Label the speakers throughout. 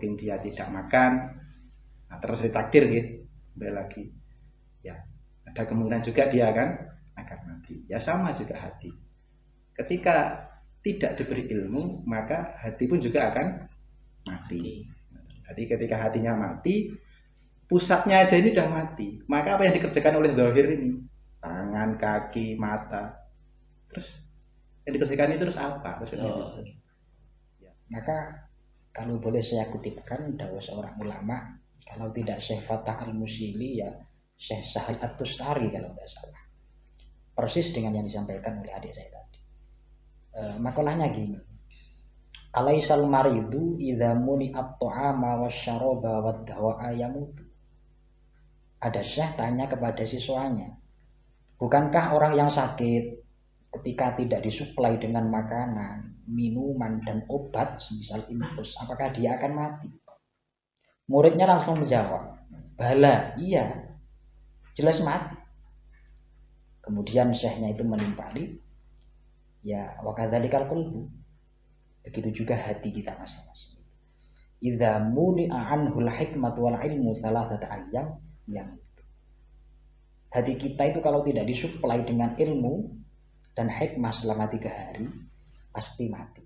Speaker 1: mungkin dia tidak makan, nah, terus ditakdir gitu, kembali lagi, ya ada kemungkinan juga dia akan mati. Ya sama juga hati. Ketika tidak diberi ilmu, maka hati pun juga akan mati. Jadi ketika hatinya mati, pusatnya aja ini udah mati. Maka apa yang dikerjakan oleh zahir ini? Tangan, kaki, mata. Terus yang dikerjakan itu terus apa?
Speaker 2: Maka kalau boleh saya kutipkan dari seorang ulama, kalau tidak Syekh Fatah Al-Musili ya Syekh Sahal At-Tustari kalau tidak salah. Persis dengan yang disampaikan oleh adik saya tadi. Makalahnya gini. Alaisal maridu idza muni'at ta'ama wasyaraba wad-dawa'a yamutu. Ada Syekh tanya kepada siswanya, bukankah orang yang sakit ketika tidak disuplai dengan makanan, minuman dan obat semisal infus, apakah dia akan mati? Muridnya langsung menjawab, bala, iya, jelas mati. Kemudian syekhnya itu menimpali, ya wakadzalikal qalbu, begitu juga hati kita masing-masing. Idza muni'a anhul hikmatu wal ilmu salasata ayyam, yang hati kita itu kalau tidak disuplai dengan ilmu dan hikmah selama 3 hari pasti mati.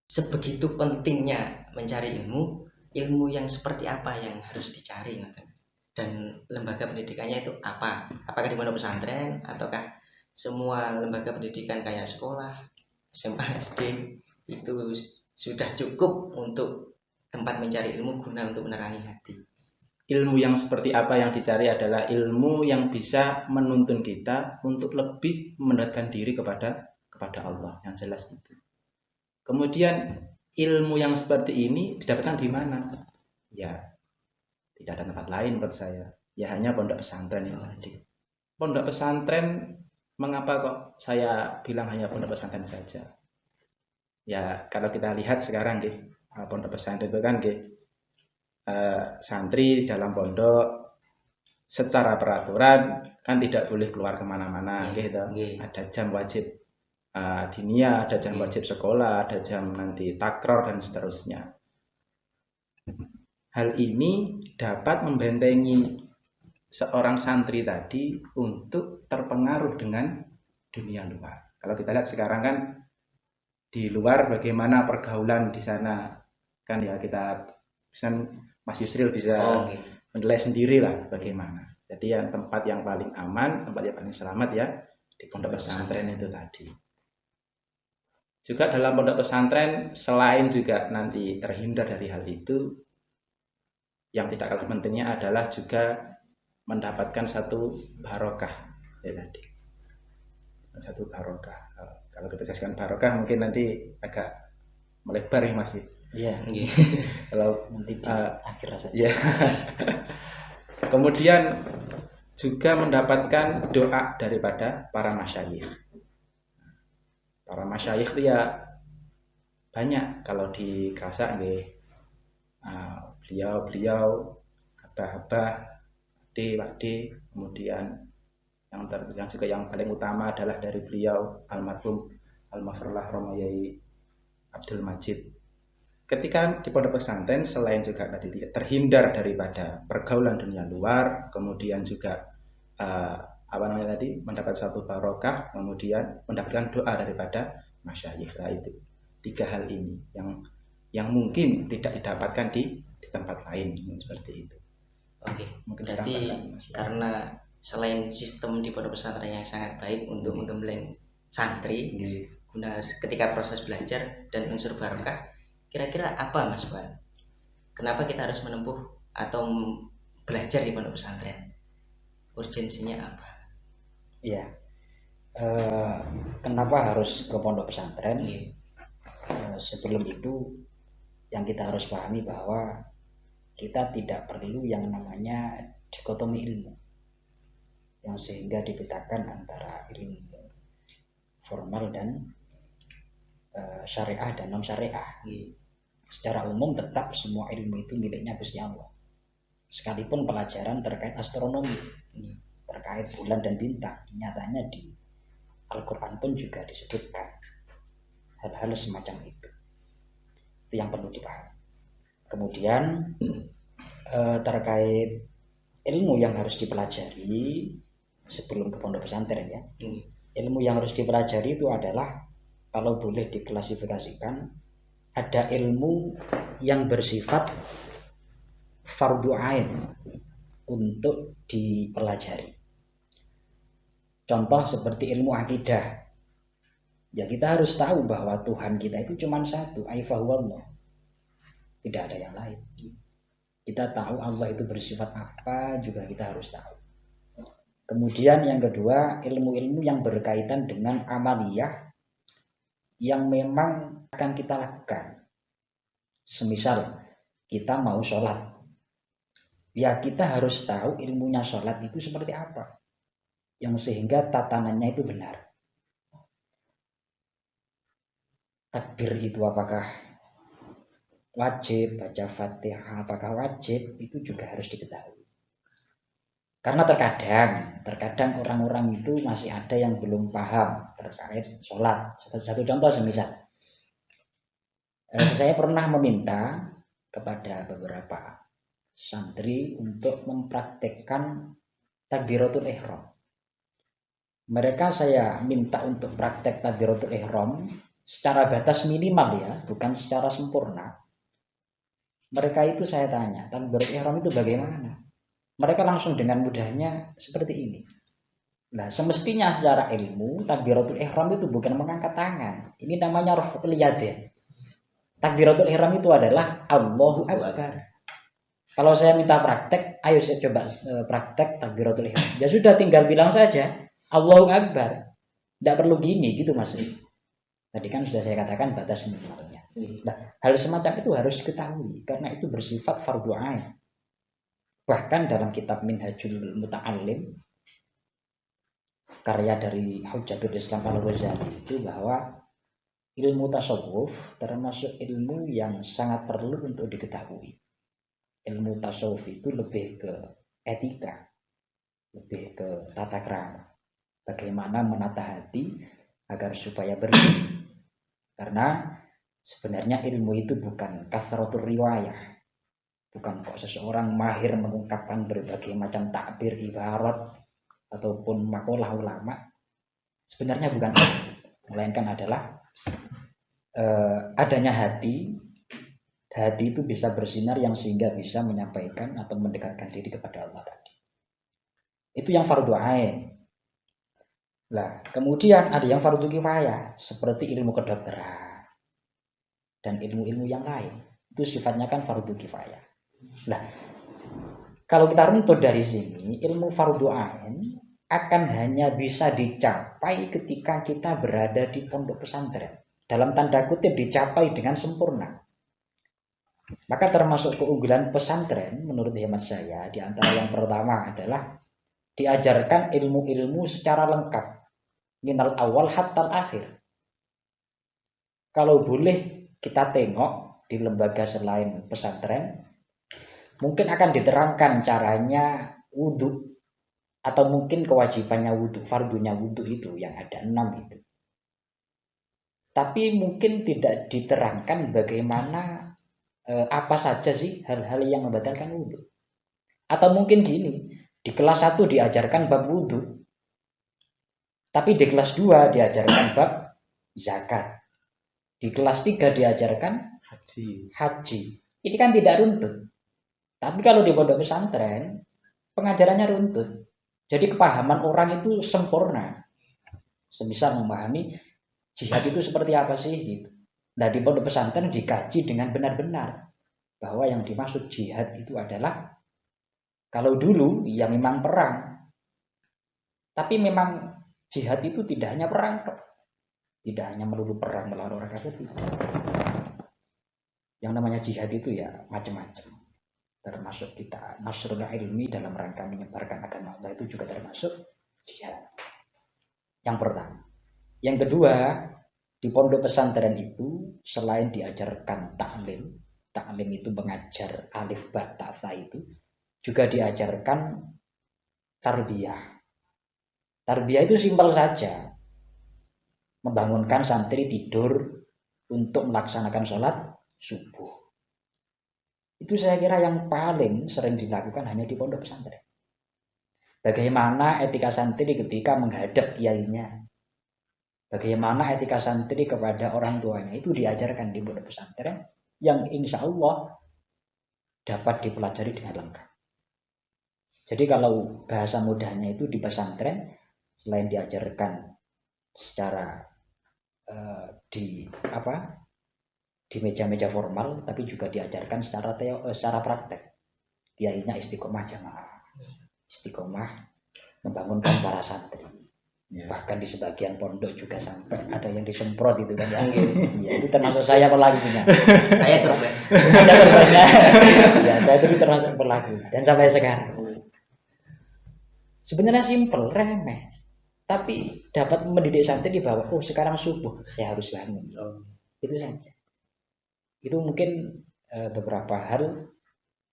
Speaker 3: Sebegitu pentingnya mencari ilmu yang seperti apa yang harus dicari, dan lembaga pendidikannya itu apa? Apakah di pondok pesantren ataukah semua lembaga pendidikan kayak sekolah, SMA, SD itu sudah cukup untuk tempat mencari ilmu guna untuk menerangi hati?
Speaker 1: Ilmu yang seperti apa yang dicari adalah ilmu yang bisa menuntun kita untuk lebih mendekatkan diri kepada Allah, yang jelas itu. Kemudian ilmu yang seperti ini didapatkan di mana? Ya, tidak ada tempat lain menurut saya. Ya hanya pondok pesantren ini tadi. Pondok pesantren, mengapa kok saya bilang hanya pondok pesantren saja? Ya kalau kita lihat sekarang pondok pesantren itu kan santri dalam pondok secara peraturan kan tidak boleh keluar kemana-mana, gitu. Ada jam wajib diniyah, ada jam wajib sekolah, ada jam nanti takror dan seterusnya. Hal ini dapat membentengi seorang santri tadi untuk terpengaruh dengan dunia luar. Kalau kita lihat sekarang kan di luar bagaimana pergaulan di sana, kan ya kita bisa, Mas Yusril bisa menilai sendiri lah bagaimana. Jadi yang tempat yang paling aman, tempat yang paling selamat ya di pondok pesantren itu tadi. Juga dalam pondok pesantren selain juga nanti terhindar dari hal itu, yang tidak kalah pentingnya adalah juga mendapatkan satu barokah ya tadi. Satu barokah. Kalau kita jelaskan barokah mungkin nanti agak melebar ya Mas.
Speaker 2: Iya.
Speaker 1: Kalau
Speaker 2: nanti di akhir saja.
Speaker 1: Ya. Kemudian juga mendapatkan doa daripada para masyayikh. Para masyayikh itu ya banyak kalau di Krasak beliau abah-abah, adik, kemudian yang juga yang paling utama adalah dari beliau almarhum Al-Mafrullah Romayai Abdul Majid. Ketika di pondok pesantren selain juga tadi terhindar daripada pergaulan dunia luar, kemudian juga mendapat satu barokah, kemudian mendapatkan doa daripada masyayikh. Itu 3 hal ini yang mungkin tidak didapatkan di tempat lain seperti itu.
Speaker 3: Oke, berarti karena selain sistem di pondok pesantren yang sangat baik untuk menggembleng santri guna ketika proses belajar dan unsur barokah, kira-kira apa Mas Wan? Kenapa kita harus menempuh atau belajar di pondok pesantren? Urgensinya apa?
Speaker 2: Iya. Kenapa harus ke pondok pesantren? Sebelum itu yang kita harus pahami bahwa kita tidak perlu yang namanya dikotomi ilmu, yang sehingga dibedakan antara ilmu formal dan syariah dan non syariah. Secara umum tetap semua ilmu itu miliknya Gusti Allah, sekalipun pelajaran terkait astronomi. terkait bulan dan bintang. Nyatanya di Al-Quran pun juga disebutkan hal-hal semacam itu. Itu yang perlu dipahami. Kemudian terkait ilmu yang harus dipelajari sebelum ke pondok pesantren ya. Ilmu yang harus dipelajari itu adalah, kalau boleh diklasifikasikan, ada ilmu yang bersifat fardu ain untuk dipelajari. Contoh seperti ilmu akidah. Ya kita harus tahu bahwa Tuhan kita itu cuma satu, aifahuallah. Tidak ada yang lain. Kita tahu Allah itu bersifat apa juga kita harus tahu. Kemudian yang kedua, ilmu-ilmu yang berkaitan dengan amaliyah yang memang akan kita lakukan. Semisal kita mau sholat, ya kita harus tahu ilmunya sholat itu seperti apa, yang sehingga tatanannya itu benar. Takbir itu apakah wajib, baca Fatihah apakah wajib, itu juga harus diketahui. Karena terkadang orang-orang itu masih ada yang belum paham terkait sholat. Satu contoh semisal, saya pernah meminta kepada beberapa santri untuk mempraktekkan takbiratul ihram. Mereka saya minta untuk praktek takbiratul ihram secara batas minimal ya, bukan secara sempurna. Mereka itu saya tanya, takbiratul ihram itu bagaimana? Mereka langsung dengan mudahnya seperti ini. Nah, semestinya secara ilmu takbiratul ihram itu bukan mengangkat tangan. Ini namanya raf'ul yadain. Takbiratul ihram itu adalah Allahu Akbar. Kalau saya minta praktek, ayo saya coba praktek takbiratul ihram. Ya sudah, tinggal bilang saja Allahu Akbar. Tidak perlu gini gitu Mas. Tadi kan sudah saya katakan batas minimalnya. Nah, hal semacam itu harus diketahui karena itu bersifat fardhu ain. Bahkan dalam kitab Minhajul Muta'allim, karya dari Hujjatul Islam Al-Ghazali, itu bahwa ilmu tasawuf termasuk ilmu yang sangat perlu untuk diketahui. Ilmu tasawuf itu lebih ke etika, lebih ke tata krama, bagaimana menata hati agar supaya bersih. Karena sebenarnya ilmu itu bukan kasratul riwayah, bukan kok seseorang mahir mengungkapkan berbagai macam takbir, ibarat ataupun makalah ulama. Sebenarnya bukan itu, melainkan adalah adanya hati itu bisa bersinar yang sehingga bisa menyampaikan atau mendekatkan diri kepada Allah tadi. Itu yang fardhu ain. Nah, kemudian ada yang fardhu kifayah seperti ilmu kedokteran dan ilmu-ilmu yang lain. Itu sifatnya kan fardhu kifayah. Nah, kalau kita runtut dari sini, ilmu fardhu ain akan hanya bisa dicapai ketika kita berada di pondok pesantren. Dalam tanda kutip dicapai dengan sempurna. Maka termasuk keunggulan pesantren menurut hemat saya, di antara yang pertama adalah diajarkan ilmu-ilmu secara lengkap. Minal awal hatta akhir. Kalau boleh kita tengok di lembaga selain pesantren, mungkin akan diterangkan caranya wudhu, atau mungkin kewajibannya wudhu, fardunya wudhu itu yang ada 6 itu. Tapi mungkin tidak diterangkan bagaimana apa saja sih hal-hal yang membatalkan wudhu. Atau mungkin gini, di kelas 1 diajarkan bab wudhu, tapi di kelas 2 diajarkan bab zakat. Di kelas 3 diajarkan haji. Ini kan tidak runtut. Tapi kalau di pondok pesantren, pengajarannya runtut. Jadi kepahaman orang itu sempurna. Semisal memahami jihad itu seperti apa sih gitu. Nah, di pondok pesantren dikaji dengan benar-benar bahwa yang dimaksud jihad itu adalah, kalau dulu ya memang perang. Tapi memang jihad itu tidak hanya perang, tidak hanya melulu perang melawan orang kafir. Yang namanya jihad itu ya macam-macam. Termasuk kita nasrul ilmi dalam rangka menyebarkan agama Allah itu juga termasuk jihad. Yang pertama. Yang kedua, di pondok pesantren itu selain diajarkan taklim itu mengajar alif ba ta sa itu, juga diajarkan tarbiyah, Tarbiyah itu simpel saja, membangunkan santri tidur untuk melaksanakan sholat subuh. Itu saya kira yang paling sering dilakukan hanya di pondok pesantren. Bagaimana etika santri ketika menghadap kiainya, bagaimana etika santri kepada orang tuanya, itu diajarkan di pondok pesantren yang insya Allah dapat dipelajari dengan lengkap. Jadi kalau bahasa mudahnya itu di pesantren, selain diajarkan secara di meja-meja formal, tapi juga diajarkan secara praktek. Kiainya istiqomah jamaah, istiqomah membangunkan para santri. Bahkan di sebagian pondok juga sampai ada yang disemprot itu kan ya. Ya, itu termasuk saya pelakunya.
Speaker 3: Saya korban.
Speaker 2: Ada korbannya. Ya, saya itu termasuk pelaku dan sampai sekarang. Sebenarnya simpel, remeh. Tapi dapat mendidik santri di bawah, oh sekarang subuh, saya harus bangun. Itu saja. Itu mungkin beberapa hal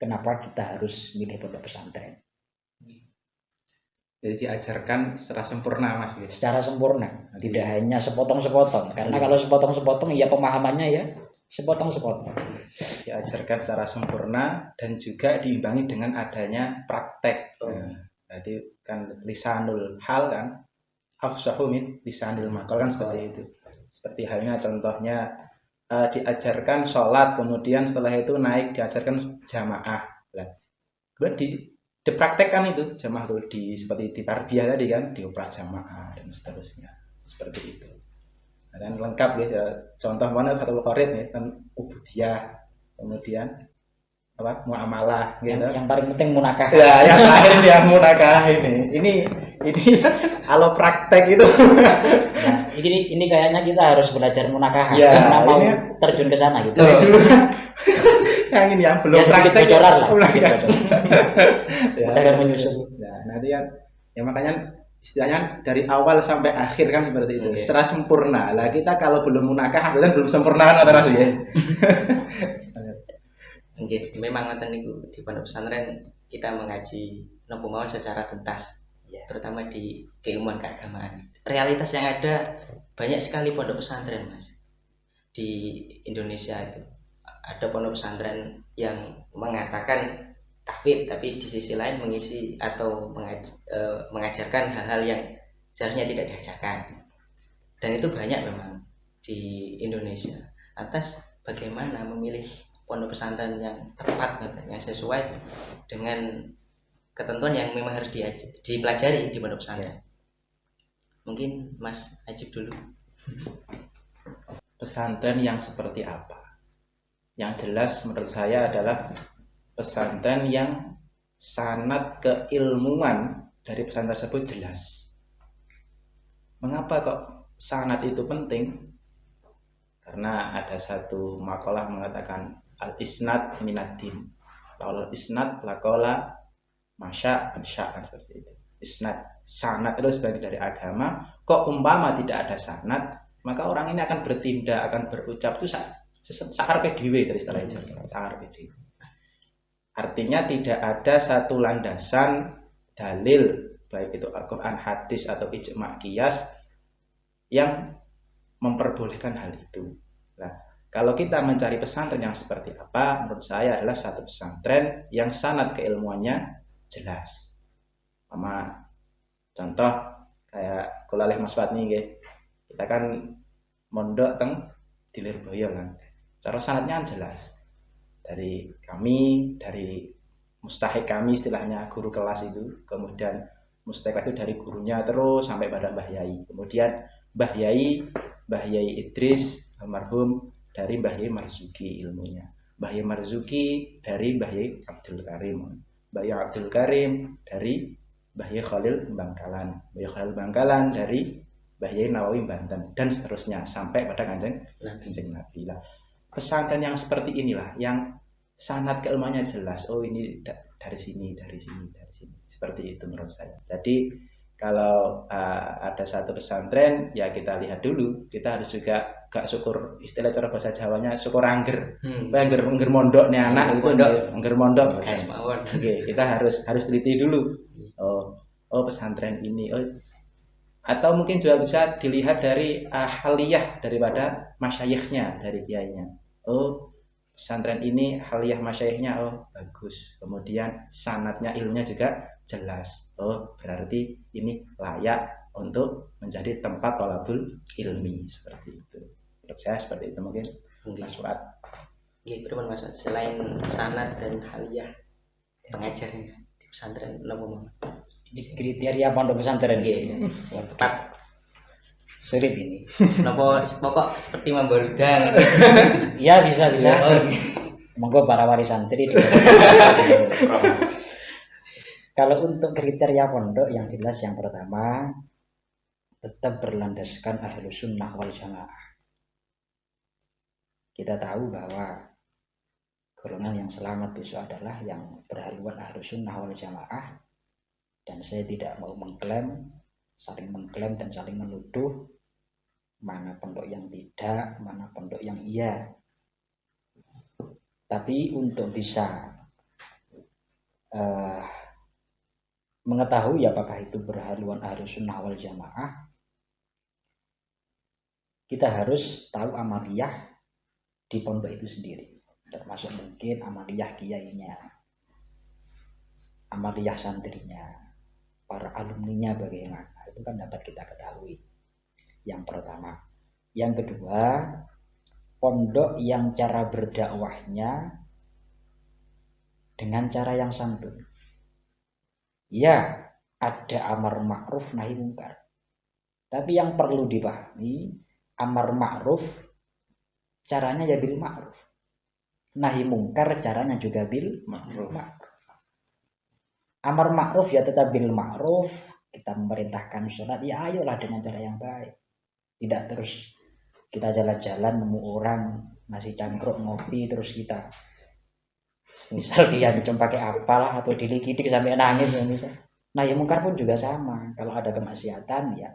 Speaker 2: kenapa kita harus milih pondok pesantren.
Speaker 1: Jadi diajarkan secara sempurna Mas.
Speaker 2: Secara sempurna, tidak hanya sepotong-sepotong. Karena kalau sepotong-sepotong ya pemahamannya ya sepotong-sepotong.
Speaker 1: Diajarkan secara sempurna dan juga diimbangi dengan adanya praktek. Jadi kan lisanul hal kan, afsahu min lisanul maqal kan seperti itu. Seperti halnya contohnya diajarkan sholat, kemudian setelah itu naik diajarkan jamaah. Kemudian dipraktekkan itu jamaah itu seperti di tarbiyah tadi kan, dioprak jamaah dan seterusnya seperti itu. Dan lengkap ya, contoh mana Fathul Qorib ya kan, ubudiyah, kemudian apa muamalah gitu.
Speaker 2: Yang paling penting munakah.
Speaker 1: Ya, yang terakhir dia munakah ini kalau praktek itu.
Speaker 2: Nah, ini kayaknya kita harus belajar munakah.
Speaker 1: Ya,
Speaker 2: karena mau terjun ke sana gitu.
Speaker 1: Yang ini yang belum
Speaker 2: ya,
Speaker 1: praktek
Speaker 2: bocoran lah.
Speaker 1: Ya,
Speaker 2: agar menyusul.
Speaker 1: Nah, nanti kan ya makanya istilahnya dari awal sampai akhir kan seperti itu, secara sempurna. Lah kita kalau belum munakah berarti belum sempurna kan antara ya.
Speaker 3: Nggih, memang ngoten niku di pondok pesantren kita mengaji nopo mawon secara tuntas, terutama di keilmuan keagamaan. Realitas yang ada banyak sekali pondok pesantren, Mas. Di Indonesia itu ada pondok pesantren yang mengatakan tahfidz, tapi di sisi lain mengisi atau mengajarkan hal-hal yang seharusnya tidak diajarkan. Dan itu banyak memang di Indonesia. Atas bagaimana memilih pondok pesantren yang tepat, yang sesuai dengan ketentuan yang memang harus dipelajari di pondok pesantren. Mungkin Mas Ajib dulu.
Speaker 1: Pesantren yang seperti apa? Yang jelas menurut saya adalah pesantren yang sanad keilmuan dari pesantren tersebut jelas. Mengapa kok sanad itu penting? Karena ada satu makalah mengatakan al-isnad minaddin. Kalau isnad lakola masya ansya seperti itu. Isnad, sanad itu sebagai dari agama. Kok umpama tidak ada sanad, maka orang ini akan bertindak, akan berucap itu sakar PDW dari istilah itu. Sakar PDW. Artinya tidak ada satu landasan dalil baik itu Al-Quran, hadis atau ijma' qiyas yang memperbolehkan hal itu. Nah, kalau kita mencari pesantren yang seperti apa, menurut saya adalah satu pesantren yang sanad keilmuannya jelas. Sama contoh kayak kulaleh Mas Fatni nggih. Kita kan mondok teng di Lirboyo kan. Cara sanadnya jelas. Dari kami, dari mustahik kami istilahnya guru kelas itu, kemudian mustahik itu dari gurunya terus sampai pada Mbah Yai. Kemudian Mbah Yai Idris almarhum dari Mbah Yai Marzuki ilmunya. Mbah Yai Marzuki dari Mbah Yai Abdul Karim. Mbah Yai Abdul Karim dari Mbah Yai Khalil Bangkalan. Mbah Yai Khalil Bangkalan dari Mbah Yai Nawawi Banten dan seterusnya sampai pada Kanjeng Nabi. Lah, pesantren yang seperti inilah yang sanad keilmuannya jelas. Oh ini dari sini. Seperti itu menurut saya. Jadi kalau ada satu pesantren ya kita lihat dulu, kita harus juga gak syukur, istilah cara bahasa Jawanya syukur angger. Angger mondok nih anak itu angger mondok. Oke, kita harus teliti dulu. Oh pesantren ini Atau mungkin juga bisa dilihat dari haliyah daripada masyayikhnya, dari kiainya. Oh, pesantren ini haliyah masyayikhnya oh bagus. Kemudian sanadnya ilmunya juga jelas. Oh, berarti ini layak untuk menjadi tempat thalabul ilmi, seperti itu. Menurut saya seperti itu mungkin Mas Fuad.
Speaker 3: Nggih, pripun Mas? Selain sanad dan haliyah pengajarnya di pesantren napa Mas?
Speaker 2: Kriteria pondok pesantren
Speaker 3: Nggih, sing tepat.
Speaker 2: sulit ini.
Speaker 3: Napa pokok seperti memborudang.
Speaker 2: Ya bisa.
Speaker 3: Oh,
Speaker 2: Monggo para wali santri di Kalau untuk kriteria pondok yang jelas yang pertama tetap berlandaskan ahlus sunnah wal jamaah. Kita tahu bahwa golongan yang selamat besok adalah yang berhaluan ahlus sunnah wal jamaah, dan saya tidak mau saling mengklaim dan saling menuduh mana pondok yang tidak, mana pondok yang iya. Tapi untuk bisa mengetahui apakah itu berhaluan ahlus sunnah wal jamaah, kita harus tahu amaliyah di pondok itu sendiri, termasuk mungkin amaliyah kiainya, amaliyah santrinya, para alumninya bagaimana, itu kan dapat kita ketahui. Yang pertama. Yang kedua, pondok yang cara berdakwahnya dengan cara yang santun. Ya, ada amar ma'ruf nahi mungkar. Tapi yang perlu dipahami, amar ma'ruf caranya ya bil ma'ruf. Nahi mungkar caranya juga bil ma'ruf. Amar ma'ruf ya tetap bil ma'ruf. Kita memerintahkan sholat, ya ayolah dengan cara yang baik. Tidak terus kita jalan-jalan nemu orang ngasih cangkruk ngopi terus kita misal dia dicem pakai apalah atau dilikidik sampai nangis misal. Nah ya mungkar pun juga sama. Kalau ada kemaksiatan ya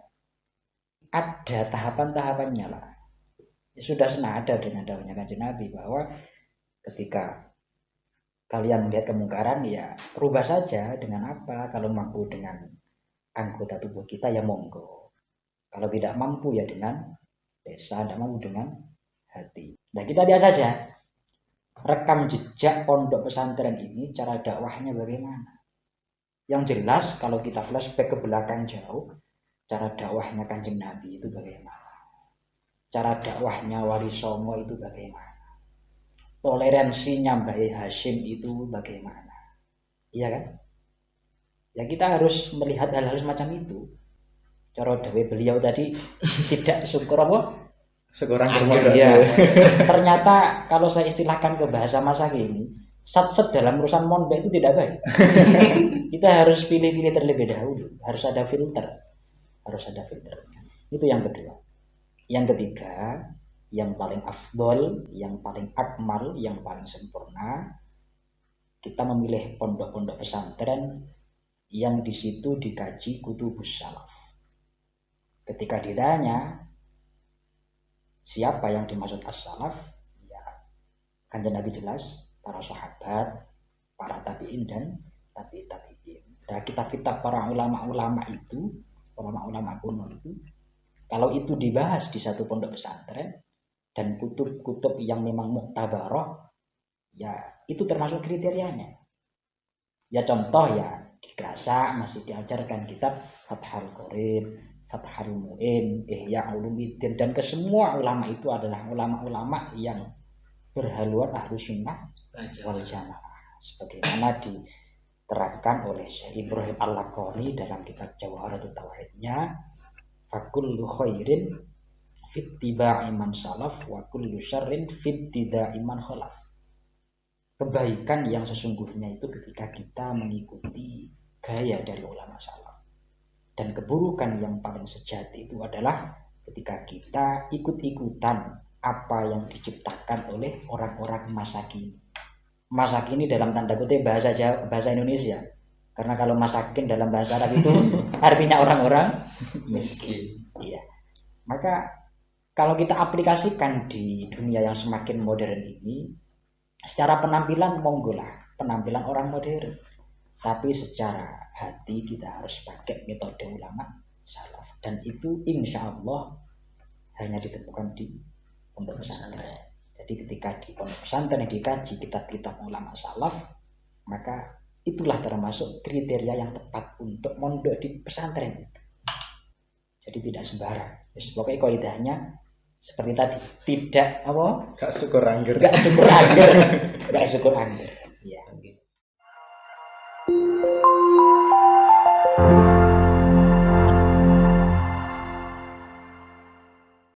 Speaker 2: ada tahapan-tahapannya lah. Ya, sudah senada dengan dawuhnya Kanjeng Nabi bahwa ketika kalian melihat kemungkaran ya rubah saja dengan apa. Kalau mampu dengan anggota tubuh kita ya monggo. Kalau tidak mampu ya dengan desa, tidak mampu dengan hati. Nah kita lihat saja rekam jejak pondok pesantren ini, cara dakwahnya bagaimana. Yang jelas kalau kita flashback ke belakang jauh, cara dakwahnya Kanjeng Nabi itu bagaimana. Cara dakwahnya Wali Songo itu bagaimana. Toleransinya Mbah Hashim itu bagaimana. Iya kan? Ya kita harus melihat hal-hal semacam itu. Cara dawe beliau tadi tidak syukur apa?
Speaker 1: Sekurang
Speaker 2: Ya. Ternyata kalau saya istilahkan ke bahasa masa kini, sat-set dalam urusan mondok itu tidak baik. Kita harus pilih-pilih terlebih dahulu, harus ada filter. Itu yang kedua. Yang ketiga, yang paling afdol, yang paling akmal, yang paling sempurna, kita memilih pondok-pondok pesantren yang di situ dikaji kutubus salaf. Ketika ditanya siapa yang dimaksud as-salaf, ya Kanjeng Nabi jelas, para sahabat, para tabi'in dan tabi'in. Nah, kitab-kitab para ulama-ulama itu, ulama-ulama kuno itu, kalau itu dibahas di satu pondok pesantren dan kutub-kutub yang memang muktabaroh, ya itu termasuk kriterianya. Ya contoh ya di Grasa masih diajarkan kitab Fathul Qorib, Fathul Mu'in, Ihya Ulumuddin, dan ke semua ulama itu adalah ulama-ulama yang berhaluan ahlus sunnah wal jamaah, sebagaimana diterangkan oleh Syekh Ibrahim Al-Laqani dalam kitab Jawharatut Tauhidnya, fakullu khairin fittiba'i man salaf wa kullu syarrin fittida'i man khalaf. Kebaikan yang sesungguhnya itu ketika kita mengikuti gaya dari ulama salaf. Dan keburukan yang paling sejati itu adalah ketika kita ikut-ikutan apa yang diciptakan oleh orang-orang masa kini. Masa kini dalam tanda kutip bahasa Indonesia. Karena kalau masakin dalam bahasa Arab itu artinya orang-orang miskin. Iya. Maka kalau kita aplikasikan di dunia yang semakin modern ini, secara penampilan monggolah, penampilan orang modern. Tapi secara hati kita harus pakai metode ulama salaf. dan itu insya Allah hanya ditemukan di pondok pesantren. Jadi ketika di pondok pesantren yang dikaji kitab-kitab ulama salaf, maka itulah termasuk kriteria yang tepat untuk mondok di pesantren. Jadi tidak sembarang. Pokoknya kaidahnya seperti tadi, tidak apa?
Speaker 1: Gak syukur angger.
Speaker 2: Gak syukur angger. Gak syukur angger. Ya.